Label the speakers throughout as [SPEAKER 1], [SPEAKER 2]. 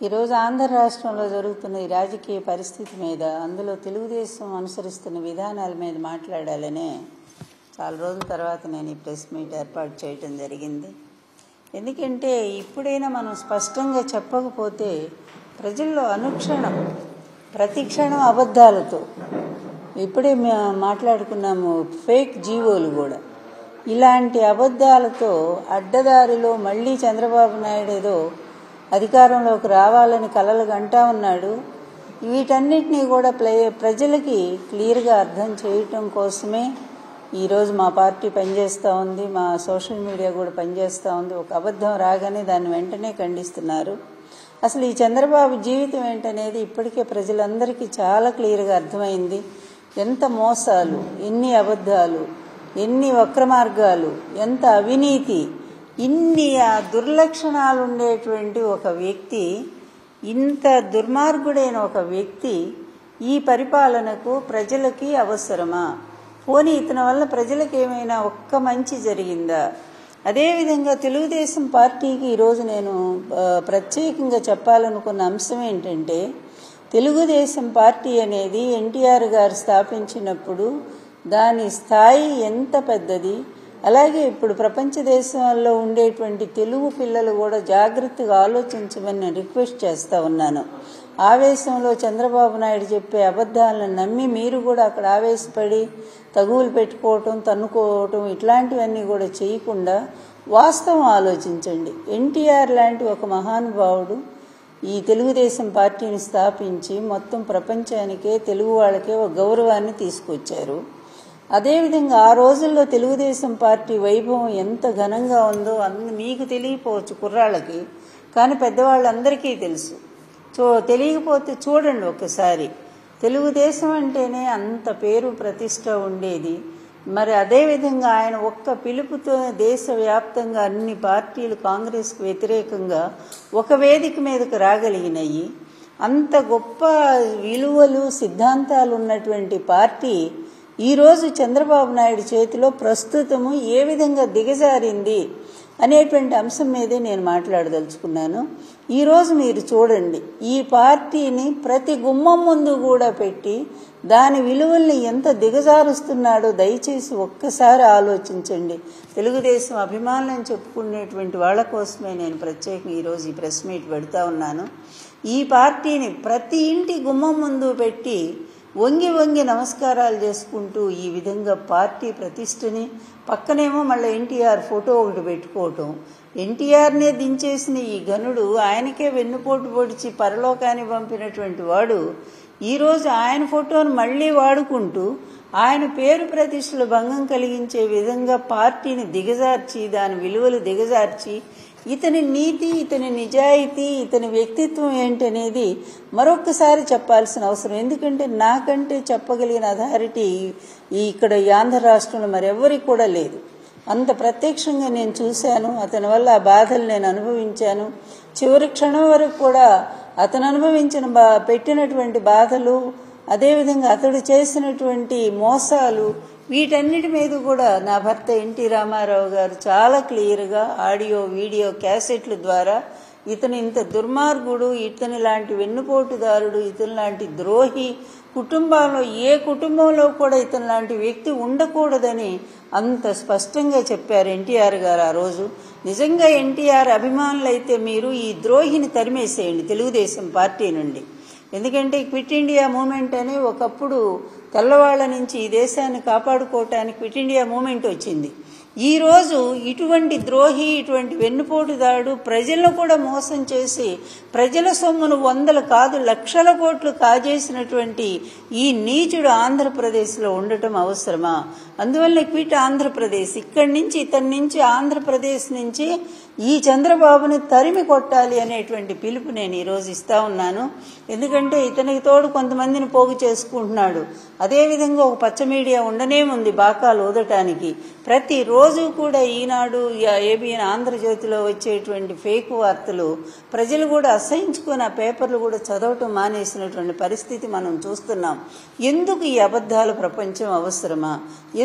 [SPEAKER 1] ఈరోజు ఆంధ్ర రాష్ట్రంలో జరుగుతున్న ఈ రాజకీయ పరిస్థితి మీద, అందులో తెలుగుదేశం అనుసరిస్తున్న విధానాల మీద మాట్లాడాలనే చాలా రోజుల తర్వాత నేను ఈ ప్రెస్ మీట్ ఏర్పాటు చేయటం జరిగింది. ఎందుకంటే ఇప్పుడైనా మనం స్పష్టంగా చెప్పకపోతే ప్రజల్లో అనుక్షణం ప్రతి క్షణం అబద్ధాలతో, ఇప్పుడే మాట్లాడుకున్నాము ఫేక్ జీవోలు కూడా, ఇలాంటి అబద్ధాలతో అడ్డదారిలో మళ్ళీ చంద్రబాబు నాయుడు ఏదో అధికారంలోకి రావాలని కలలు కంటా ఉన్నాడు. వీటన్నిటినీ కూడా ప్రజలకి క్లియర్గా అర్థం చేయటం కోసమే ఈరోజు మా పార్టీ పనిచేస్తూ ఉంది, మా సోషల్ మీడియా కూడా పనిచేస్తూ ఉంది. ఒక అబద్ధం రాగానే దాన్ని వెంటనే ఖండిస్తున్నారు. అసలు ఈ చంద్రబాబు జీవితం ఏంటనేది ఇప్పటికే ప్రజలందరికీ చాలా క్లియర్గా అర్థమైంది. ఎంత మోసాలు, ఎన్ని అబద్ధాలు, ఎన్ని వక్ర మార్గాలు, ఎంత అవినీతి, ఇన్ని దుర్లక్షణాలు ఉండేటువంటి ఒక వ్యక్తి, ఇంత దుర్మార్గుడైన ఒక వ్యక్తి ఈ పరిపాలనకు ప్రజలకి అవసరమా? పోనీ ఇతని వల్ల ప్రజలకు ఏమైనా ఒక్క మంచి జరిగిందా? అదేవిధంగా తెలుగుదేశం పార్టీకి ఈరోజు నేను ప్రత్యేకంగా చెప్పాలనుకున్న అంశం ఏంటంటే, తెలుగుదేశం పార్టీ అనేది ఎన్టీఆర్ గారు స్థాపించినప్పుడు దాని స్థాయి ఎంత పెద్దది, అలాగే ఇప్పుడు ప్రపంచ దేశాల్లో ఉండేటువంటి తెలుగు పిల్లలు కూడా జాగ్రత్తగా ఆలోచించమని నేను రిక్వెస్ట్ చేస్తూ ఉన్నాను. ఆవేశంలో చంద్రబాబు నాయుడు చెప్పే అబద్ధాలను నమ్మి మీరు కూడా అక్కడ ఆవేశపడి తగువులు పెట్టుకోవటం, తన్నుకోవటం ఇట్లాంటివన్నీ కూడా చేయకుండా వాస్తవం ఆలోచించండి. ఎన్టీఆర్ లాంటి ఒక మహానుభావుడు ఈ తెలుగుదేశం పార్టీని స్థాపించి మొత్తం ప్రపంచానికే, తెలుగు వాళ్ళకే ఒక గౌరవాన్ని తీసుకొచ్చారు. అదేవిధంగా ఆ రోజుల్లో తెలుగుదేశం పార్టీ వైభవం ఎంత ఘనంగా ఉందో మీకు తెలియకపోవచ్చు కుర్రాళ్ళకి, కానీ పెద్దవాళ్ళందరికీ తెలుసు. తెలియకపోతే చూడండి ఒకసారి. తెలుగుదేశం అంటేనే అంత పేరు ప్రతిష్ట ఉండేది. మరి అదేవిధంగా ఆయన ఒక్క పిలుపుతో దేశవ్యాప్తంగా అన్ని పార్టీలు కాంగ్రెస్కు వ్యతిరేకంగా ఒక వేదిక మీదకు రాగలిగినాయి. అంత గొప్ప విలువలు, సిద్ధాంతాలు ఉన్నటువంటి పార్టీ ఈరోజు చంద్రబాబు నాయుడు చేతిలో ప్రస్తుతము ఏ విధంగా దిగజారింది అనేటువంటి అంశం మీదే నేను మాట్లాడదలుచుకున్నాను. ఈరోజు మీరు చూడండి, ఈ పార్టీని ప్రతి గుమ్మం ముందు కూడా పెట్టి దాని విలువల్ని ఎంత దిగజారుస్తున్నాడో దయచేసి ఒక్కసారి ఆలోచించండి. తెలుగుదేశం అభిమానులను చెప్పుకునేటువంటి వాళ్ళ కోసమే నేను ప్రత్యేకంగా ఈరోజు ఈ ప్రెస్ మీట్ పెడతా ఉన్నాను. ఈ పార్టీని ప్రతి ఇంటి గుమ్మం ముందు పెట్టి వంగి వంగి నమస్కారాలు చేసుకుంటూ ఈ విధంగా పార్టీ ప్రతిష్టని, పక్కనేమో మళ్ళీ ఎన్టీఆర్ ఫోటో ఒకటి పెట్టుకోవటం, ఎన్టీఆర్నే దించేసిన ఈ ఘనుడు, ఆయనకే వెన్నుపోటు పొడిచి పరలోకాన్ని పంపినటువంటి వాడు ఈరోజు ఆయన ఫోటోను మళ్ళీ వాడుకుంటూ ఆయన పేరు ప్రతిష్టలు భంగం కలిగించే విధంగా పార్టీని దిగజార్చి, దాని విలువలు దిగజార్చి, ఇతని నీతి, ఇతని నిజాయితీ, ఇతని వ్యక్తిత్వం ఏంటనేది మరొక్కసారి చెప్పాల్సిన అవసరం. ఎందుకంటే నాకంటే చెప్పగలిగిన అథారిటీ ఇక్కడ ఆంధ్ర రాష్ట్రంలో మరెవరికి కూడా లేదు. అంత ప్రత్యక్షంగా నేను చూశాను. అతని వల్ల ఆ బాధలు నేను అనుభవించాను. చివరి క్షణం వరకు కూడా అతను అనుభవించిన పెట్టినటువంటి బాధలు, అదేవిధంగా అతడు చేసినటువంటి మోసాలు, వీటన్నిటి మీద కూడా నా భర్త ఎన్టీ రామారావు గారు చాలా క్లియర్గా ఆడియో, వీడియో క్యాసెట్ల ద్వారా ఇతను ఇంత దుర్మార్గుడు, ఇతని లాంటి వెన్నుపోటుదారుడు, ఇతని లాంటి ద్రోహి, కుటుంబంలో ఏ కుటుంబంలో కూడా ఇతని లాంటి వ్యక్తి ఉండకూడదని అంత స్పష్టంగా చెప్పారు ఎన్టీఆర్ గారు ఆ రోజు. నిజంగా ఎన్టీఆర్ అభిమానులైతే మీరు ఈ ద్రోహిని తరిమేసేయండి తెలుగుదేశం పార్టీ నుండి. ఎందుకంటే క్విట్ ఇండియా మూమెంట్ అని ఒకప్పుడు తెల్లవాళ్ల నుంచి ఈ దేశాన్ని కాపాడుకోవటానికి క్విట్ ఇండియా మూమెంట్ వచ్చింది. ఈరోజు ఇటువంటి ద్రోహి, ఇటువంటి వెన్నుపోటుదారుడు ప్రజలను కూడా మోసం చేసి ప్రజల సొమ్మును వందలు కాదు లక్షల కోట్లు కాజేసినటువంటి ఈ నీచుడు ఆంధ్రప్రదేశ్లో ఉండటం అవసరమా? అందువల్ల క్విట్ ఆంధ్రప్రదేశ్, ఇక్కడి నుంచి ఇతని నుంచి ఆంధ్రప్రదేశ్ నుంచి ఈ చంద్రబాబుని తరిమి కొట్టాలి అనేటువంటి పిలుపు నేను ఈరోజు ఇస్తా ఉన్నాను. ఎందుకంటే ఇతనికి తోడు కొంతమందిని పోగు చేసుకుంటున్నాడు. అదేవిధంగా ఒక పచ్చ మీడియా ఉండనే ఉంది బాకాలు ఊదటానికి. ప్రతిరోజు కూడా ఈనాడు, ఏబిఎన్, ఆంధ్రజ్యోతిలో వచ్చేటువంటి ఫేక్ వార్తలు ప్రజలు కూడా అసహించుకుని ఆ పేపర్లు కూడా చదవటం మానేసినటువంటి పరిస్థితి మనం చూస్తున్నాం. ఎందుకు ఈ అబద్ధాల ప్రపంచం అవసరమా?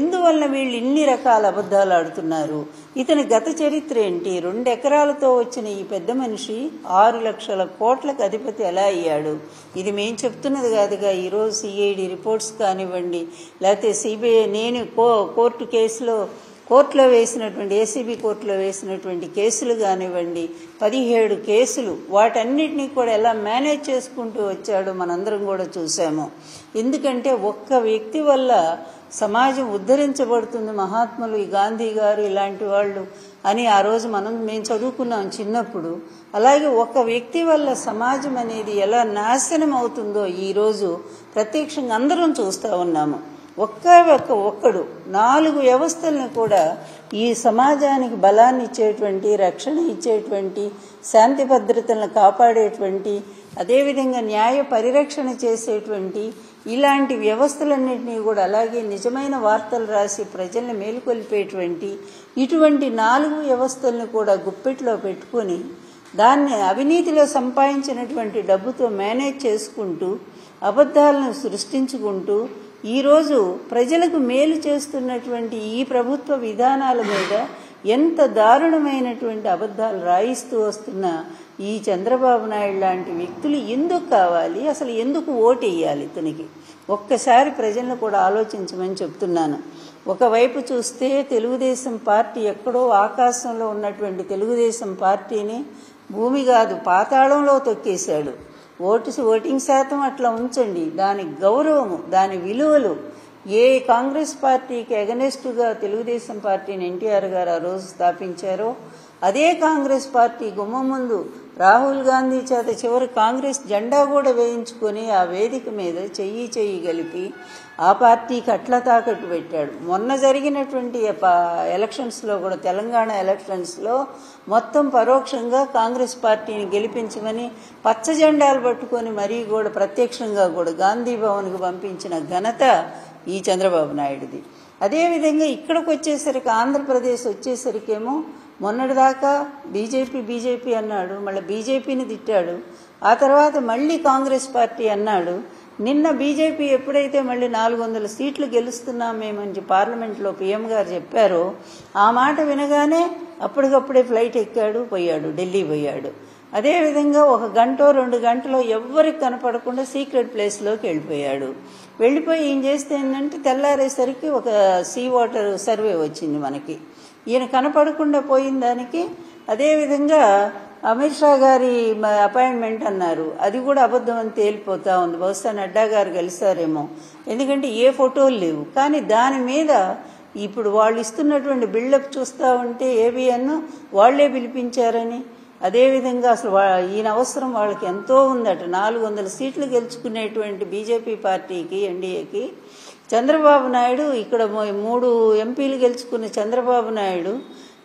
[SPEAKER 1] ఎందువల్ల వీళ్ళు ఇన్ని రకాల అబద్ధాలు ఆడుతున్నారు? ఇతని గత చరిత్ర ఏంటి? 2 ఎకరాలతో వచ్చిన ఈ పెద్ద మనిషి 6 లక్షల కోట్లకు అధిపతి ఎలా అయ్యాడు? ఇది మేము చెప్తున్నది కాదుగా. ఈరోజు సిఐడి రిపోర్ట్స్ కానివ్వండి, లేకపోతే సిబిఐ, నేను కోర్టులో వేసినటువంటి ఏసీబీ కోర్టులో వేసినటువంటి కేసులు కానివ్వండి, 17 కేసులు, వాటన్నిటినీ కూడా ఎలా మేనేజ్ చేసుకుంటూ వచ్చాడో మనందరం కూడా చూసాము. ఎందుకంటే ఒక్క వ్యక్తి వల్ల సమాజం ఉద్ధరించబడుతుంది, మహాత్ములు ఈ గాంధీ గారు ఇలాంటి వాళ్ళు అని ఆ రోజు మేము చదువుకున్నాం చిన్నప్పుడు. అలాగే ఒక వ్యక్తి వల్ల సమాజం అనేది ఎలా నాశనం అవుతుందో ఈరోజు ప్రత్యక్షంగా అందరం చూస్తూ ఉన్నాము. ఒక్కడు 4 వ్యవస్థల్ని కూడా ఈ సమాజానికి బలాన్ని ఇచ్చేటువంటి, రక్షణ ఇచ్చేటువంటి, శాంతి భద్రతలను కాపాడేటువంటి, అదేవిధంగా న్యాయ పరిరక్షణ చేసేటువంటి ఇలాంటి వ్యవస్థలన్నింటినీ కూడా, అలాగే నిజమైన వార్తలు రాసి ప్రజల్ని మేలుకొల్పేటువంటి ఇటువంటి 4 వ్యవస్థలను కూడా గుప్పెట్లో పెట్టుకొని దాన్ని అవినీతిలో సంపాదించినటువంటి డబ్బుతో మేనేజ్ చేసుకుంటూ అబద్ధాలను సృష్టించుకుంటూ ఈరోజు ప్రజలకు మేలు చేస్తున్నటువంటి ఈ ప్రభుత్వ విధానాల మీద ఎంత దారుణమైనటువంటి అబద్ధాలు రాయిస్తూ వస్తున్న ఈ చంద్రబాబు నాయుడు లాంటి వ్యక్తులు ఎందుకు కావాలి? అసలు ఎందుకు ఓటు వేయాలి ఇతనికి? ఒక్కసారి ప్రజలను కూడా ఆలోచించమని చెప్తున్నాను. ఒకవైపు చూస్తే తెలుగుదేశం పార్టీ ఎక్కడో ఆకాశంలో ఉన్నటువంటి తెలుగుదేశం పార్టీని భూమి కాదు పాతాళంలో తొక్కేశాడు. ఓటింగ్ శాతం అట్లా ఉంచండి, దాని గౌరవము, దాని విలువలు ఏ కాంగ్రెస్ పార్టీకి ఎగనెస్ట్గా తెలుగుదేశం పార్టీని ఎన్టీఆర్ గారు ఆ రోజు స్థాపించారో అదే కాంగ్రెస్ పార్టీ గుమ్మం ముందు రాహుల్ గాంధీ చేత చివరి కాంగ్రెస్ జెండా కూడా వేయించుకొని ఆ వేదిక మీద చెయ్యి కలిపి ఆ పార్టీకి అట్లా తాకట్టు పెట్టాడు. మొన్న జరిగినటువంటి ఎలక్షన్స్లో కూడా, తెలంగాణ ఎలక్షన్స్లో మొత్తం పరోక్షంగా కాంగ్రెస్ పార్టీని గెలిపించమని పచ్చ జెండాలు పట్టుకొని మరీ కూడా ప్రత్యక్షంగా కూడా గాంధీ భవన్కు పంపించిన ఘనత ఈ చంద్రబాబు నాయుడుది. అదేవిధంగా ఇక్కడికి వచ్చేసరికి, ఆంధ్రప్రదేశ్ వచ్చేసరికేమో మొన్నటిదాకా బీజేపీ అన్నాడు, మళ్ళీ బీజేపీని తిట్టాడు, ఆ తర్వాత మళ్ళీ కాంగ్రెస్ పార్టీ అన్నాడు. నిన్న బీజేపీ ఎప్పుడైతే మళ్ళీ 400 సీట్లు గెలుస్తున్నాం మేమని పార్లమెంట్లో పీఎం గారు చెప్పారో ఆ మాట వినగానే అప్పటికప్పుడే ఫ్లైట్ ఎక్కాడు, ఢిల్లీ పోయాడు. అదేవిధంగా 1 గంట 2 గంటలో ఎవ్వరికి కనపడకుండా సీక్రెట్ ప్లేస్లోకి వెళ్ళిపోయి ఏం చేస్తే ఏంటంటే తెల్లారేసరికి ఒక సీ వాటర్ సర్వే వచ్చింది మనకి. ఈయన కనపడకుండా పోయిన దానికి అదేవిధంగా అమిత్ షా గారి అపాయింట్మెంట్ అన్నారు, అది కూడా అబద్ధం అని తేలిపోతా ఉంది. బహుశా నడ్డా గారు కలిసారేమో, ఎందుకంటే ఏ ఫోటోలు లేవు. కానీ దాని మీద ఇప్పుడు వాళ్ళు ఇస్తున్నటువంటి బిల్డప్ చూస్తూ ఉంటే ఏబిఎన్ వాళ్లే పిలిపించారని, అదేవిధంగా అసలు ఈయన అవసరం వాళ్ళకి ఎంతో ఉందట. 400 సీట్లు గెలుచుకునేటువంటి బీజేపీ పార్టీకి, ఎన్డీఏకి చంద్రబాబు నాయుడు, ఇక్కడ 3 ఎంపీలు గెలుచుకున్న చంద్రబాబు నాయుడు,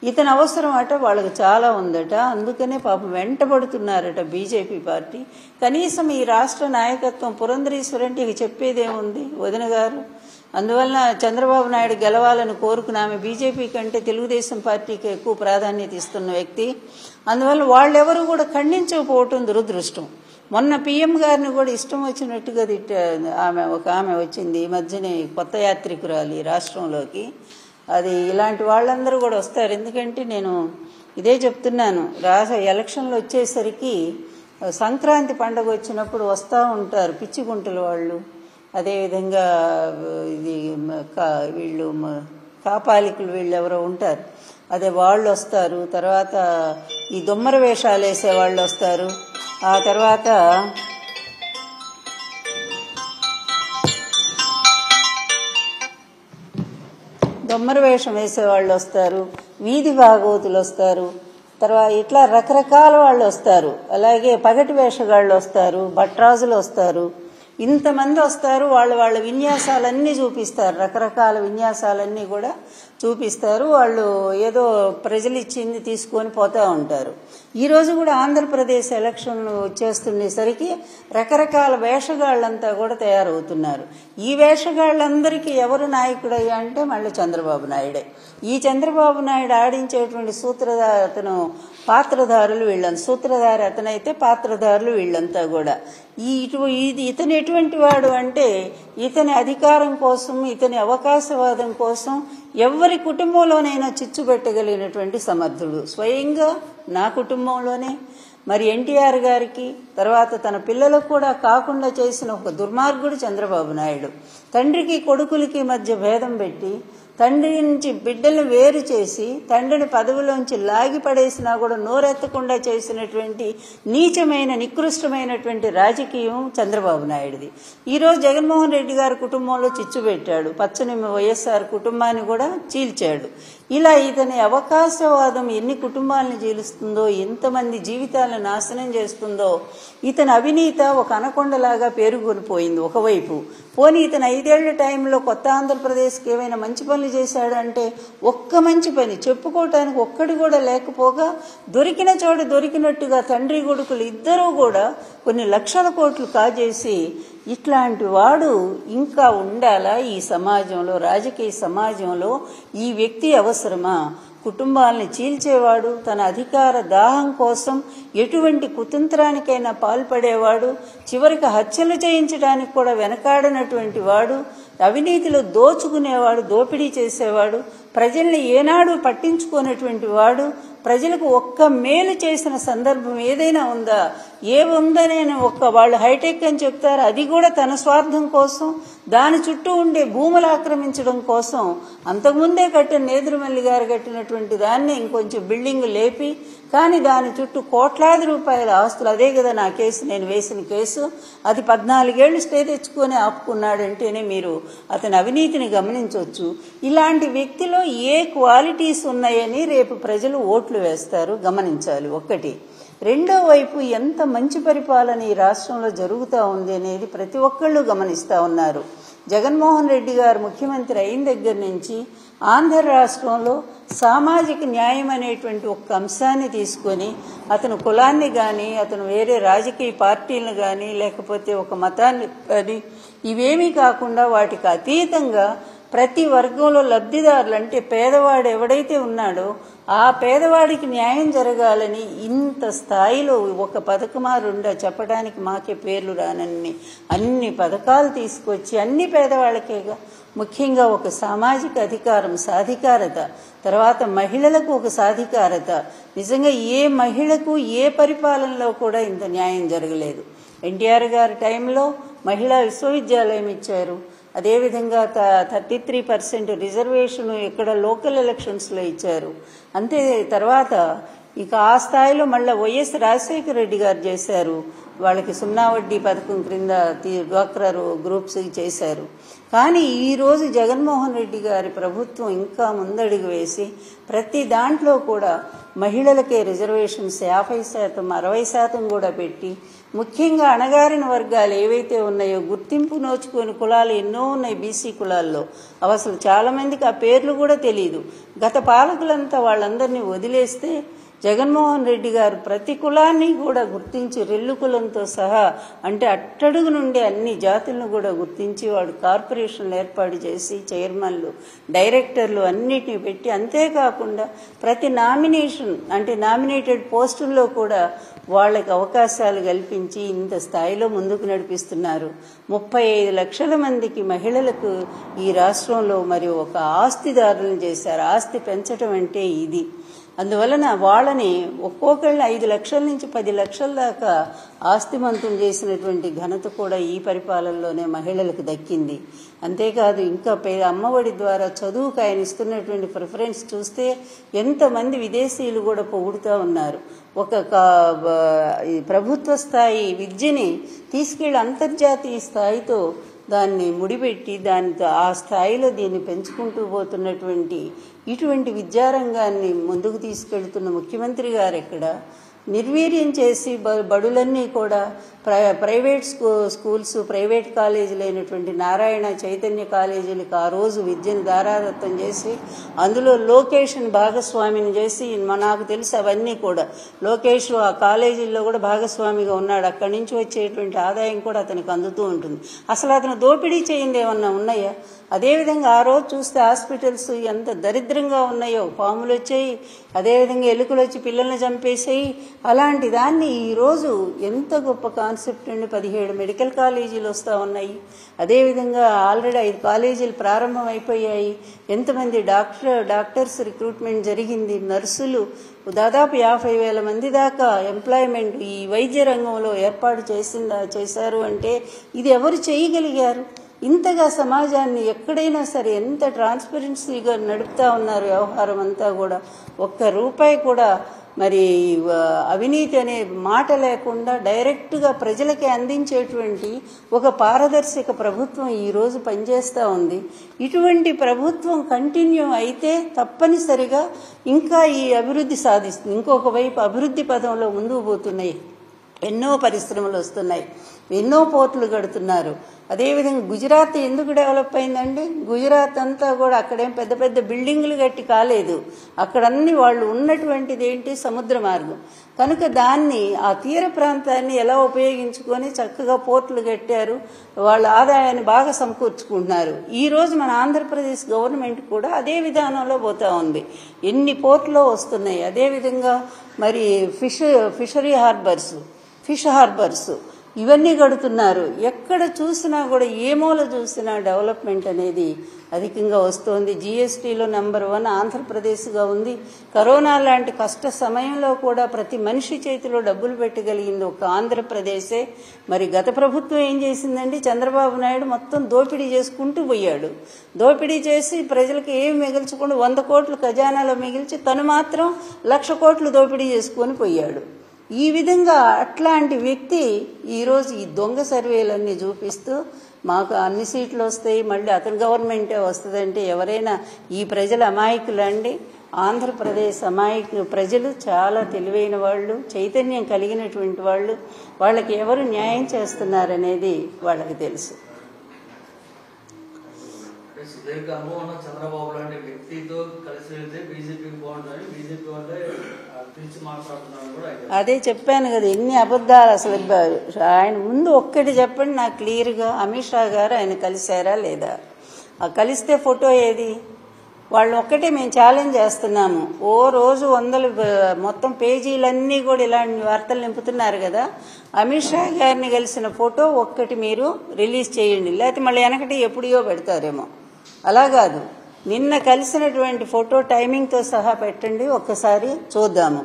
[SPEAKER 1] ఇతని అవసరం అట వాళ్ళకి చాలా ఉందట. అందుకనే పాపం వెంటబడుతున్నారట బీజేపీ పార్టీ. కనీసం ఈ రాష్ట్ర నాయకత్వం పురంధరేశ్వరంటికి చెప్పేదేముంది వదిన గారు? అందువల్ల చంద్రబాబు నాయుడు గెలవాలని కోరుకున్న ఆమె బీజేపీ కంటే తెలుగుదేశం పార్టీకి ఎక్కువ ప్రాధాన్యత ఇస్తున్న వ్యక్తి. అందువల్ల వాళ్ళెవరు కూడా ఖండించకపోవటం దురదృష్టం. మొన్న పీఎం గారిని కూడా ఇష్టం వచ్చినట్టుగా ఆమె వచ్చింది ఈ మధ్యనే, కొత్త యాత్రికురాలి రాష్ట్రంలోకి. అది ఇలాంటి వాళ్ళందరూ కూడా వస్తారు. ఎందుకంటే నేను ఇదే చెప్తున్నాను, ఎలక్షన్లు వచ్చేసరికి సంక్రాంతి పండుగ వచ్చినప్పుడు వస్తూ ఉంటారు పిచ్చిగుంటల వాళ్ళు, అదేవిధంగా వీళ్ళు కాపాలికులు, వీళ్ళు ఎవరో ఉంటారు, అదే వాళ్ళు వస్తారు. తర్వాత ఈ దొమ్మర వేషాలు వేసే వాళ్ళు వస్తారు. ఆ తర్వాత దొమ్మర వేషం వేసేవాళ్ళు వస్తారు, వీధి భాగవతులు వస్తారు, తర్వాత ఇట్లా రకరకాల వాళ్ళు వస్తారు. అలాగే పగటి వేషగాళ్ళు వస్తారు, భట్రాజులు వస్తారు, ఇంతమంది వస్తారు. వాళ్ళ విన్యాసాలన్నీ చూపిస్తారు, రకరకాల విన్యాసాలన్నీ కూడా చూపిస్తారు. వాళ్ళు ఏదో ప్రజలు ఇచ్చింది తీసుకొని పోతూ ఉంటారు. ఈరోజు కూడా ఆంధ్రప్రదేశ్ ఎలక్షన్లు వచ్చేస్తుండేసరికి రకరకాల వేషగాళ్ళంతా కూడా తయారవుతున్నారు. ఈ వేషగాళ్ళందరికీ ఎవరు నాయకుడయ్యా అంటే మళ్ళీ చంద్రబాబు నాయుడే. ఈ చంద్రబాబు నాయుడు ఆడించేటువంటి అతను పాత్రధారులు వీళ్ళంతా, సూత్రధారి అతనైతే పాత్రధారులు వీళ్ళంతా కూడా. ఇతను ఎటువంటి వాడు అంటే ఇతని అధికారం కోసం, ఇతని అవకాశవాదం కోసం ఎవరి కుటుంబంలోనైనా చిచ్చు పెట్టగలిగినటువంటి సమర్థుడు. స్వయంగా నా కుటుంబంలోనే మరి ఎన్టీఆర్ గారికి, తర్వాత తన పిల్లలకు కూడా కాకుండా చేసిన ఒక దుర్మార్గుడు చంద్రబాబు నాయుడు. తండ్రికి కొడుకులకి మధ్య భేదం పెట్టి, తండ్రి నుంచి బిడ్డలను వేరు చేసి, తండ్రిని పదవిలోంచి లాగి పడేసినా కూడా నోరెత్తకుండా చేసినటువంటి నీచమైన, నికృష్టమైనటువంటి రాజకీయం చంద్రబాబు నాయుడుది. ఈరోజు జగన్మోహన్ రెడ్డి గారి కుటుంబంలో చిచ్చు పెట్టాడు, పచ్చని వైఎస్ఆర్ కుటుంబాన్ని కూడా చీల్చాడు. ఇలా ఇతని అవకాశవాదం ఎన్ని కుటుంబాలను చీలుస్తుందో, ఎంతమంది జీవితాలను నాశనం చేస్తుందో. ఇతని అవినీత ఒక అనకొండలాగా పేరుకొనిపోయింది. ఒకవైపు పోనీ ఇతను 5 ఏళ్ల టైంలో కొత్త ఆంధ్రప్రదేశ్కి ఏమైనా మంచి పనులు చేశాడు అంటే ఒక్క మంచి పని చెప్పుకోవటానికి ఒక్కటి కూడా లేకపోగా, దొరికిన చోట దొరికినట్టుగా తండ్రి కొడుకులు ఇద్దరూ కూడా కొన్ని లక్షల కోట్లు కాజేసి, ఇట్లాంటి వాడు ఇంకా ఉండాలా ఈ సమాజంలో, రాజకీయ సమాజంలో? ఈ వ్యక్తి అవసరమా? కుటుంబాలని చీల్చేవాడు, తన అధికార దాహం కోసం ఎటువంటి కుతంత్రానికైనా పాల్పడేవాడు, చివరికి హత్యలు చేయించడానికి కూడా వెనకాడనటువంటి వాడు, అవినీతిలో దోచుకునేవాడు, దోపిడీ చేసేవాడు, ప్రజల్ని ఏనాడు పట్టించుకునేటువంటి వాడు, ప్రజలకు ఒక్క మేలు చేసిన సందర్భం ఏదైనా ఉందా? ఏముందనే వాళ్ళు హైటెక్ అని చెప్తారు, అది కూడా తన స్వార్థం కోసం, దాని చుట్టూ ఉండే భూములు ఆక్రమించడం కోసం. అంతకుముందే కట్టిన నేదురుమల్లి గారు కట్టినటువంటి దాన్ని ఇంకొంచెం బిల్డింగ్ లేపి, కానీ దాని చుట్టూ కోట్లాది రూపాయల ఆస్తులు. అదే కదా నా కేసు, నేను వేసిన కేసు. అది 14 ఏళ్లు స్టే తెచ్చుకొని ఆపుకున్నాడంటేనే మీరు అతని అవినీతిని గమనించవచ్చు. ఇలాంటి వ్యక్తిలో ఏ క్వాలిటీస్ ఉన్నాయని రేపు ప్రజలు ఓట్లు వేస్తారు, గమనించాలి. ఒక్కటి. రెండో వైపు ఎంత మంచి పరిపాలన ఈ రాష్ట్రంలో జరుగుతూ ఉంది అనేది ప్రతి ఒక్కళ్ళు గమనిస్తూ ఉన్నారు. జగన్మోహన్ రెడ్డి గారు ముఖ్యమంత్రి అయిన దగ్గర నుంచి ఆంధ్ర రాష్ట్రంలో సామాజిక న్యాయం అనేటువంటి ఒక అంశాన్ని తీసుకొని, అతను కులాన్ని కానీ, అతను వేరే రాజకీయ పార్టీలను కానీ, లేకపోతే ఒక మతాన్ని కానీ, ఇవేమీ కాకుండా వాటికి అతీతంగా ప్రతి వర్గంలో లబ్ధిదారులు, అంటే పేదవాడు ఎవడైతే ఉన్నాడో ఆ పేదవాడికి న్యాయం జరగాలని ఇంత స్థాయిలో ఒక పథకమా రెండా చెప్పడానికి మాకే పేర్లు రానన్ని అన్ని పథకాలు తీసుకొచ్చి అన్ని పేదవాళ్ళకేగా, ముఖ్యంగా ఒక సామాజిక అధికారం, సాధికారత, తర్వాత మహిళలకు ఒక సాధికారత. నిజంగా ఏ మహిళకు ఏ పరిపాలనలో కూడా ఇంత న్యాయం జరగలేదు. ఎన్టీఆర్ గారి టైంలో మహిళా విశ్వవిద్యాలయం ఇచ్చారు. అదేవిధంగా 33% రిజర్వేషన్ ఇక్కడ లోకల్ ఎలక్షన్స్లో ఇచ్చారు. అంతే తర్వాత ఇక ఆ స్థాయిలో మళ్ళీ వైఎస్ రాజశేఖర రెడ్డి గారు చేశారు. వాళ్ళకి 0 వడ్డీ పథకం క్రింద డ్వాక్రా గ్రూప్స్ చేశారు. కానీ ఈరోజు జగన్మోహన్ రెడ్డి గారి ప్రభుత్వం ఇంకా ముందడుగు వేసి ప్రతి దాంట్లో కూడా మహిళలకే రిజర్వేషన్స్ 50%, 60% కూడా పెట్టి, ముఖ్యంగా అణగారిన వర్గాలు ఏవైతే ఉన్నాయో, గుర్తింపు నోచుకుని కులాలు ఎన్నో ఉన్నాయి బీసీ కులాల్లో, అసలు చాలామందికి ఆ పేర్లు కూడా తెలియదు. గత పాలకులంతా వాళ్ళందరినీ వదిలేస్తే జగన్మోహన్ రెడ్డి గారు ప్రతి కులాన్ని కూడా గుర్తించి, రెల్లు కులంతో సహా, అంటే అట్టడుగు నుండి అన్ని జాతులను కూడా గుర్తించి వాడు కార్పొరేషన్లు ఏర్పాటు చేసి చైర్మన్లు, డైరెక్టర్లు అన్నిటిని పెట్టి, అంతేకాకుండా ప్రతి నామినేషన్ అంటే నామినేటెడ్ పోస్టుల్లో కూడా వాళ్ళకి అవకాశాలు కల్పించి ఇంత స్థాయిలో ముందుకు నడిపిస్తున్నారు. 35 లక్షల మందికి మహిళలకు ఈ రాష్ట్రంలో మరి ఒక ఆస్తిదారులను చేశారు. ఆస్తి పెంచడం అంటే ఇది. అందువలన వాళ్ళని ఒక్కొక్కళ్ళని 5 లక్షల నుంచి 10 లక్షల దాకా ఆస్తిమంతం చేసినటువంటి ఘనత కూడా ఈ పరిపాలనలోనే మహిళలకు దక్కింది. అంతేకాదు ఇంకా అమ్మఒడి ద్వారా చదువుకు ఆయన ఇస్తున్నటువంటి ప్రిఫరెన్స్ చూస్తే ఎంతమంది విదేశీయులు కూడా పొగుడుతూ ఉన్నారు. ఒక ప్రభుత్వ స్థాయి విద్యని తీసుకెళ్లి అంతర్జాతీయ స్థాయితో దాన్ని ముడిపెట్టి దానితో ఆ స్థాయిలో దీన్ని పెంచుకుంటూ పోతున్నటువంటి ఇటువంటి విద్యారంగాన్ని ముందుకు తీసుకెళ్తున్న ముఖ్యమంత్రి గారు ఎక్కడ నిర్వీర్యం చేసి బడులన్నీ కూడా ప్రైవేట్ స్కూల్స్, ప్రైవేట్ కాలేజీలు అయినటువంటి నారాయణ, చైతన్య కాలేజీలకు ఆ రోజు విద్యను దారాదత్తం చేసి అందులో లోకేష్ని భాగస్వామిని చేసి, నాకు తెలుసు అవన్నీ కూడా లోకేష్ ఆ కాలేజీల్లో కూడా భాగస్వామిగా ఉన్నాడు. అక్కడి నుంచి వచ్చేటువంటి ఆదాయం కూడా అతనికి అందుతూ ఉంటుంది. అసలు అతను దోపిడీ చేయింది ఏమన్నా ఉన్నాయా? అదేవిధంగా ఆ రోజు చూస్తే హాస్పిటల్స్ ఎంత దరిద్రంగా ఉన్నాయో, పాములు వచ్చాయి, అదేవిధంగా ఎలుకలు వచ్చి పిల్లల్ని చంపేసాయి, అలాంటి దాన్ని ఈరోజు ఎంత గొప్ప కాన్సెప్ట్ అండి. 17 మెడికల్ కాలేజీలు వస్తూ ఉన్నాయి. అదేవిధంగా ఆల్రెడీ 5 కాలేజీలు ప్రారంభం అయిపోయాయి. ఎంతమంది డాక్టర్స్ రిక్రూట్మెంట్ జరిగింది. నర్సులు దాదాపు 50,000 మంది దాకా ఎంప్లాయ్మెంట్ ఈ వైద్య రంగంలో ఏర్పాటు చేశారు అంటే ఇది ఎవరు చేయగలిగారు? ఇంతగా సమాజాన్ని ఎక్కడైనా సరే ఎంత ట్రాన్స్పరెన్సీగా నడుపుతా ఉన్నారు వ్యవహారం అంతా కూడా. ఒక్క రూపాయి కూడా మరి అవినీతి అనే మాట లేకుండా డైరెక్ట్గా ప్రజలకి అందించేటువంటి ఒక పారదర్శక ప్రభుత్వం ఈరోజు పనిచేస్తూ ఉంది. ఇటువంటి ప్రభుత్వం కంటిన్యూ అయితే తప్పనిసరిగా ఇంకా ఈ అభివృద్ధి సాధిస్తుంది. ఇంకొక వైపు అభివృద్ధి పదంలో ముందుకు పోతున్నాయి. ఎన్నో పరిశ్రమలు వస్తున్నాయి, ఎన్నో పోర్టులు కడుతున్నారు. అదేవిధంగా గుజరాత్ ఎందుకు డెవలప్ అయిందండి? గుజరాత్ అంతా కూడా అక్కడేం పెద్ద పెద్ద బిల్డింగులు కట్టి కాలేదు. అక్కడన్నీ వాళ్ళు ఉన్నటువంటిది ఏంటి? సముద్ర మార్గం. కనుక దాన్ని ఆ తీర ప్రాంతాన్ని ఎలా ఉపయోగించుకొని చక్కగా పోర్టులు కట్టారు. వాళ్ళ ఆదాయాన్ని బాగా సమకూర్చుకుంటున్నారు. ఈరోజు మన ఆంధ్రప్రదేశ్ గవర్నమెంట్ కూడా అదే విధానంలో పోతా ఉంది. ఎన్ని పోర్టులో వస్తున్నాయి. అదేవిధంగా మరి ఫిష్ హార్బర్స్ ఇవన్నీ కడుతున్నారు. ఎక్కడ చూసినా కూడా ఏ మూల చూసినా డెవలప్మెంట్ అనేది అధికంగా వస్తోంది. జీఎస్టీలో నెంబర్ 1 ఆంధ్రప్రదేశ్గా ఉంది. కరోనా లాంటి కష్ట సమయంలో కూడా ప్రతి మనిషి చేతిలో డబ్బులు పెట్టగలిగింది ఒక ఆంధ్రప్రదేశే. మరి గత ప్రభుత్వం ఏం చేసిందండి? చంద్రబాబు నాయుడు మొత్తం దోపిడీ చేసుకుంటూ పోయాడు. దోపిడీ చేసి ప్రజలకు ఏమి మిగిల్చకుండా 100 కోట్లు ఖజానాలో మిగిల్చి తను మాత్రం 1,00,000 కోట్లు దోపిడీ చేసుకొని పోయాడు. ఈ విధంగా అట్లాంటి వ్యక్తి ఈరోజు ఈ దొంగ సర్వేలన్నీ చూపిస్తూ మాకు అన్ని సీట్లు వస్తాయి, మళ్ళీ అతని గవర్నమెంటే వస్తుందంటే ఎవరైనా ఈ ప్రజల అమాయకులండి. ఆంధ్రప్రదేశ్ ప్రజలు చాలా తెలివైన వాళ్ళు, చైతన్యం కలిగినటువంటి వాళ్ళు. వాళ్ళకి ఎవరు న్యాయం చేస్తున్నారనేది వాళ్ళకి తెలుసు.
[SPEAKER 2] సుదీర్ఘ అనుభవం ఉన్న చంద్రబాబు లాంటి వ్యక్తితో కలిసి వెళ్తే బీజేపీకి బాగుంటుందని బీజేపీ వాళ్ళే పిలిచి మాట్లాడుతున్నారు కూడా.
[SPEAKER 1] అదే చెప్పాను కదా, ఎన్ని అబద్ధాలు అసలు. ఆయన ముందు ఒక్కటి చెప్పండి నాకు క్లియర్గా. అమిత్ షా గారు ఆయన కలిశారా లేదా? కలిస్తే ఫోటో ఏది? వాళ్ళు ఒక్కటే మేము ఛాలెంజ్ చేస్తున్నాము. ఓ రోజు 100 మొత్తం పేజీలన్నీ కూడా ఇలాంటి వార్తలు నింపుతున్నారు కదా. అమిత్ షా గారిని కలిసిన ఫోటో ఒక్కటి మీరు రిలీజ్ చేయండి, లేకపోతే మళ్ళీ వెనకటి ఎప్పుడో పెడతారేమో. అలా కాదు, నిన్న కలిసినటువంటి ఫోటో టైమింగ్తో సహా పెట్టండి, ఒక్కసారి చూద్దాము.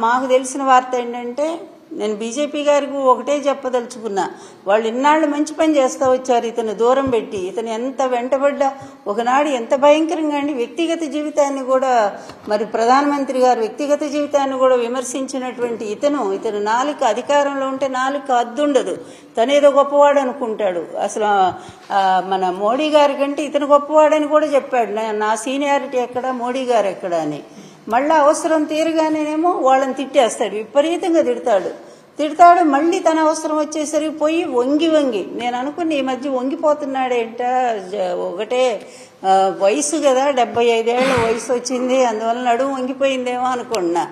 [SPEAKER 1] మాకు తెలిసిన వార్త ఏంటంటే, నేను బీజేపీ గారికి ఒకటే చెప్పదలుచుకున్నా, వాళ్ళు ఇన్నాళ్ళు మంచి పని చేస్తూ వచ్చారు. ఇతను దూరం పెట్టి ఇతను ఎంత వెంటబడ్డా ఒకనాడు ఎంత భయంకరంగా అండి వ్యక్తిగత జీవితాన్ని కూడా, మరి ప్రధానమంత్రి గారు వ్యక్తిగత జీవితాన్ని కూడా విమర్శించినటువంటి ఇతను నాలుక అధికారంలో ఉంటే నాలుక అద్దుండదు. తనేదో గొప్పవాడు అనుకుంటాడు. అసలు మన మోడీ గారి కంటే ఇతను గొప్పవాడని కూడా చెప్పాడు. నా సీనియారిటీ ఎక్కడ, మోడీ గారు ఎక్కడ అని. మళ్ళీ అవసరం తీరగానేమో వాళ్ళని తిట్టేస్తాడు, విపరీతంగా తిడతాడు. మళ్ళీ తన అవసరం వచ్చేసరికి పోయి వంగి నేను అనుకున్న ఈ మధ్య వంగిపోతున్నాడేంట. ఒకటే వయసు కదా, 75 ఏళ్ళ వయసు వచ్చింది, అందువల్ల నడుము వంగిపోయిందేమో అనుకున్నా.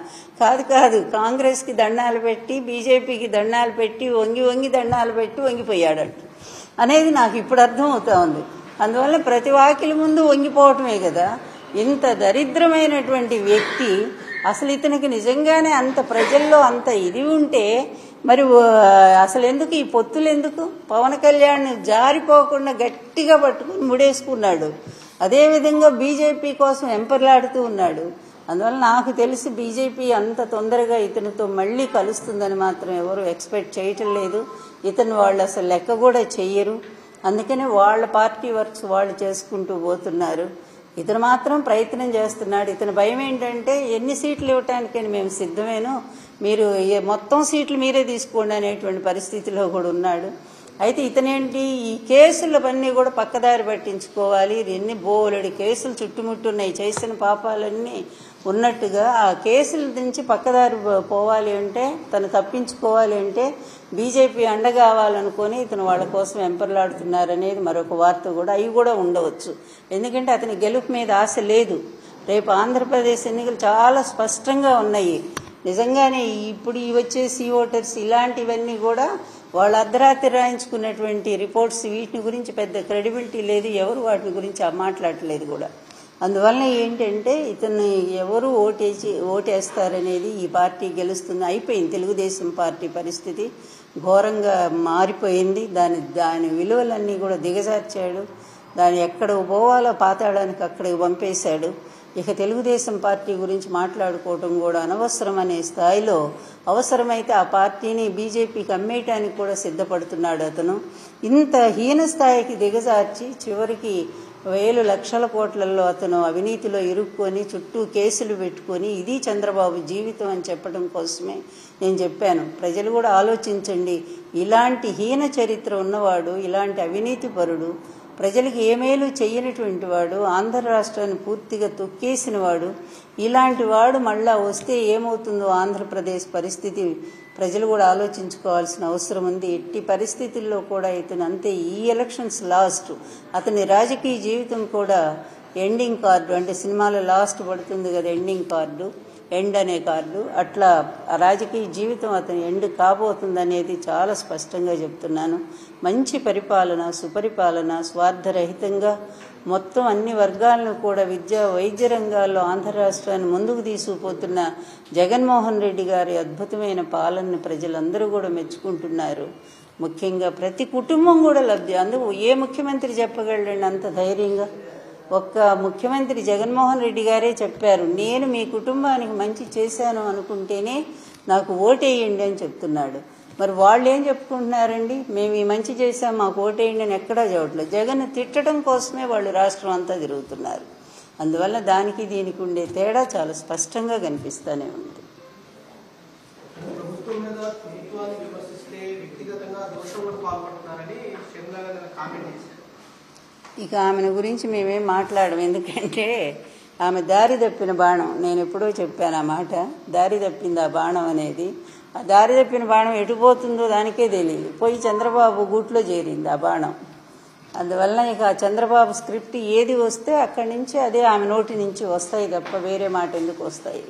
[SPEAKER 1] కాదు, కాంగ్రెస్కి దండాలు పెట్టి బీజేపీకి దండాలు పెట్టి వంగి దండాలు పెట్టి వంగిపోయాడంట అనేది నాకు ఇప్పుడు అర్థం అవుతా ఉంది. అందువల్ల ప్రతి వాకిలి ముందు వంగిపోవటమే కదా. ఇంత దరిద్రమైనటువంటి వ్యక్తి అసలు ఇతనికి నిజంగానే అంత ప్రజల్లో అంత ఇది ఉంటే మరి అసలు ఎందుకు ఈ పొత్తులు ఎందుకు? పవన్ కళ్యాణ్ జారిపోకుండా గట్టిగా పట్టుకుని ముడేసుకున్నాడు. అదేవిధంగా బీజేపీ కోసం ఎంపర్లాడుతూ ఉన్నాడు. అందువల్ల నాకు తెలిసి బీజేపీ అంత తొందరగా ఇతనితో మళ్ళీ కలుస్తుందని మాత్రం ఎవరు ఎక్స్పెక్ట్ చేయటం లేదు. ఇతను వాళ్ళు అసలు లెక్క కూడా చెయ్యరు. అందుకని వాళ్ళ పార్టీ వర్క్స్ వాళ్ళు చేసుకుంటూ పోతున్నారు. ఇతను మాత్రం ప్రయత్నం చేస్తున్నాడు. ఇతని భయం ఏంటంటే, ఎన్ని సీట్లు ఇవ్వటానికని మేము సిద్ధమేను, మీరు మొత్తం సీట్లు మీరే తీసుకోండి అనేటువంటి పరిస్థితిలో కూడా ఉన్నాడు. అయితే ఇతనేంటి, ఈ కేసులన్నీ కూడా పక్కదారి పట్టించుకోవాలి. ఎన్ని బోలెడు కేసులు చుట్టుముట్టున్నాయి, చేసిన పాపాలన్నీ ఉన్నట్టుగా ఆ కేసుల నుంచి పక్కదారి పోవాలి అంటే, తను తప్పించుకోవాలి అంటే బీజేపీ అండ కావాలనుకొని ఇతను వాళ్ళ కోసం ఎంపర్లాడుతున్నారనేది మరొక వార్త కూడా. అవి కూడా ఉండవచ్చు, ఎందుకంటే అతని గెలుపు మీద ఆశ లేదు. రేపు ఆంధ్రప్రదేశ్ ఎన్నికలు చాలా స్పష్టంగా ఉన్నాయి. నిజంగానే ఇప్పుడు వచ్చే ఓటర్స్ ఇలాంటివన్నీ కూడా వాళ్ళు అర్ధరాత్రి రాయించుకున్నటువంటి రిపోర్ట్స్, వీటిని గురించి పెద్ద క్రెడిబిలిటీ లేదు, ఎవరు వాటి గురించి మాట్లాడలేదు కూడా. అందువలన ఏంటంటే ఇతన్ని ఎవరు ఓటేస్తారనేది ఈ పార్టీ గెలుస్తుంది. అయిపోయింది తెలుగుదేశం పార్టీ పరిస్థితి, ఘోరంగా మారిపోయింది. దాని విలువలన్నీ కూడా దిగజార్చాడు. దాన్ని ఎక్కడ పోవాలో పాతాడానికి అక్కడికి పంపేశాడు. ఇక తెలుగుదేశం పార్టీ గురించి మాట్లాడుకోవటం కూడా అనవసరం అనే స్థాయిలో, అవసరమైతే ఆ పార్టీని బీజేపీకి అమ్మేయటానికి కూడా సిద్ధపడుతున్నాడు అతను. ఇంత హీన స్థాయికి దిగజార్చి చివరికి వేలు లక్షల కోట్లలో అతను అవినీతిలో ఇరుక్కొని చుట్టూ కేసులు పెట్టుకొని ఇది చంద్రబాబు జీవితం అని చెప్పడం కోసమే నేను చెప్పాను. ప్రజలు కూడా ఆలోచించండి, ఇలాంటి హీన చరిత్ర ఉన్నవాడు, ఇలాంటి అవినీతి పరుడు, ప్రజలకు ఏమేలు చెయ్యనటువంటి వాడు, ఆంధ్ర రాష్ట్రాన్ని పూర్తిగా తొక్కేసిన వాడు, ఇలాంటి వాడు మళ్ళా వస్తే ఏమవుతుందో ఆంధ్రప్రదేశ్ పరిస్థితి ప్రజలు కూడా ఆలోచించుకోవాల్సిన అవసరం ఉంది. ఎట్టి పరిస్థితుల్లో కూడా ఇతను అంతే, ఈ ఎలక్షన్స్ లాస్ట్, అతని రాజకీయ జీవితం కూడా ఎండింగ్ కార్డు, అంటే సినిమాలో లాస్ట్ పడుతుంది కదా ఎండింగ్ కార్డు, ఎండ్ అనే కార్డు, అట్లా రాజకీయ జీవితం అతని ఎండ్ కాబోతుందనేది చాలా స్పష్టంగా చెప్తున్నాను. మంచి పరిపాలన, సుపరిపాలన, స్వార్థరహితంగా మొత్తం అన్ని వర్గాలను కూడా విద్యా వైద్య రంగాల్లో ఆంధ్ర రాష్ట్రాన్ని ముందుకు తీసుకుపోతున్న జగన్మోహన్ రెడ్డి గారి అద్భుతమైన పాలనను ప్రజలందరూ కూడా మెచ్చుకుంటున్నారు. ముఖ్యంగా ప్రతి కుటుంబం కూడా లబ్ధి. అందుకు ఏ ముఖ్యమంత్రి చెప్పగలండి అంత ధైర్యంగా? ఒక్క ముఖ్యమంత్రి జగన్మోహన్ రెడ్డి గారే చెప్పారు, నేను మీ కుటుంబానికి మంచి చేశాను అనుకుంటేనే నాకు ఓటేయండి అని చెప్తున్నాడు. మరి వాళ్ళు ఏం చెప్పుకుంటున్నారండి, మేము ఈ మంచి చేశాం మాకు ఓటేయండి అని ఎక్కడా చెప్పట్లేదు. జగన్ తిట్టడం కోసమే వాళ్ళు రాష్ట్రం అంతా తిరుగుతున్నారు. అందువల్ల దానికి దీనికి ఉండే తేడా చాలా స్పష్టంగా కనిపిస్తూనే ఉంది. ఇక ఆమెను గురించి మేమేం మాట్లాడము, ఎందుకంటే ఆమె దారి తప్పిన బాణం. నేను ఎప్పుడో చెప్పాను ఆ మాట, దారి తప్పింది ఆ బాణం అనేది. ఆ దారి తప్పిన బాణం ఎటుపోతుందో దానికే తెలియదు, పోయి చంద్రబాబు గూట్లో చేరింది ఆ బాణం. అందువల్ల ఇక చంద్రబాబు స్క్రిప్ట్ ఏది వస్తే అక్కడి నుంచి అదే ఆమె నోటి నుంచి వస్తాయి తప్ప వేరే మాట ఎందుకు వస్తాయి?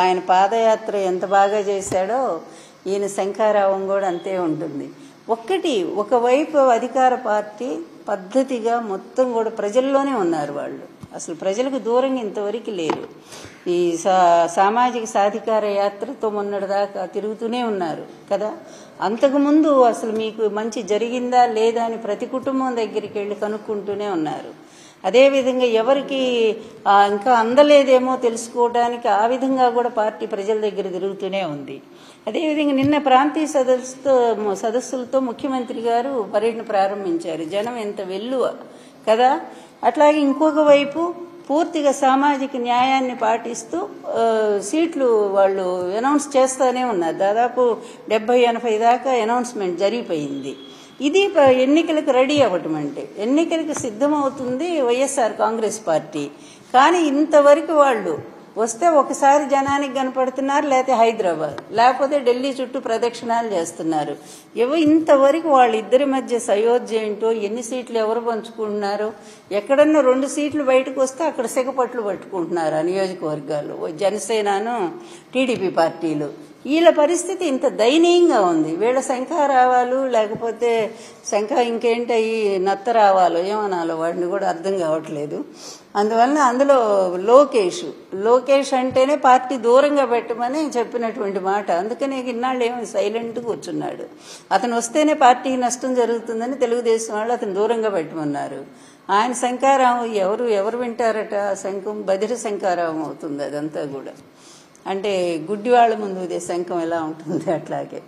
[SPEAKER 1] ఆయన పాదయాత్ర ఎంత బాగా చేశాడో ఈయన శంఖారావం కూడా అంతే ఉంటుంది. ఒకవైపు అధికార పార్టీ పద్ధతిగా మొత్తం కూడా ప్రజల్లోనే ఉన్నారు. వాళ్ళు అసలు ప్రజలకు దూరంగా ఇంతవరకు లేరు. ఈ సామాజిక సాధికార యాత్రతో మొన్నటిదాకా తిరుగుతూనే ఉన్నారు కదా. అంతకుముందు అసలు మీకు మంచి జరిగిందా లేదా అని ప్రతి కుటుంబం దగ్గరికి వెళ్ళి కనుక్కుంటూనే ఉన్నారు. అదేవిధంగా ఎవరికి ఇంకా అందలేదేమో తెలుసుకోవడానికి ఆ విధంగా కూడా పార్టీ ప్రజల దగ్గర తిరుగుతూనే ఉంది. అదేవిధంగా నిన్న ప్రాంతీయ సదస్సులతో ముఖ్యమంత్రి గారు పర్యటన ప్రారంభించారు. జనం ఎంత వెల్లువ కదా. అట్లాగే ఇంకొక వైపు పూర్తిగా సామాజిక న్యాయాన్ని పాటిస్తూ సీట్లు వాళ్ళు అనౌన్స్ చేస్తూనే ఉన్నారు. దాదాపు 70-80 దాకా అనౌన్స్మెంట్ జరిగిపోయింది. ఇది ఎన్నికలకు రెడీ అవ్వటం, అంటే ఎన్నికలకు సిద్ధమవుతుంది వైఎస్ఆర్ కాంగ్రెస్ పార్టీ. కానీ ఇంతవరకు వాళ్ళు వస్తే ఒకసారి జనానికి కనపడుతున్నారు, లేకపోతే హైదరాబాద్, లేకపోతే ఢిల్లీ చుట్టూ ప్రదక్షిణాలు చేస్తున్నారు. ఇంతవరకు వాళ్ళిద్దరి మధ్య సయోధ్య ఏంటో, ఎన్ని సీట్లు ఎవరు పంచుకుంటున్నారో, ఎక్కడన్నా 2 సీట్లు బయటకు వస్తే అక్కడ సిగపట్లు పట్టుకుంటున్నారు ఆ నియోజకవర్గాలు, జనసేనను టీడీపీ పార్టీలు. వీళ్ళ పరిస్థితి ఇంత దయనీయంగా ఉంది. వీళ్ళ శంఖారావాలు లేకపోతే ఇంకేంటయి నత్తరావాలో ఏమనాలో వాడిని కూడా అర్థం కావట్లేదు. అందువలన అందులో లోకేష్ అంటేనే పార్టీ దూరంగా పెట్టమని చెప్పినటువంటి మాట. అందుకని ఇన్నాళ్ళు ఏమో సైలెంట్గా కూర్చున్నాడు. అతను వస్తేనే పార్టీకి నష్టం జరుగుతుందని తెలుగుదేశం వాళ్ళు అతను దూరంగా పెట్టమన్నారు. ఆయన శంఖారావం ఎవరు వింటారట? శంఖం బదిర శంఖారావం అవుతుంది అదంతా కూడా. అంటే గుడ్డివాళ్ల ముందు శంఖం ఎలా ఉంటుంది అట్లాగే.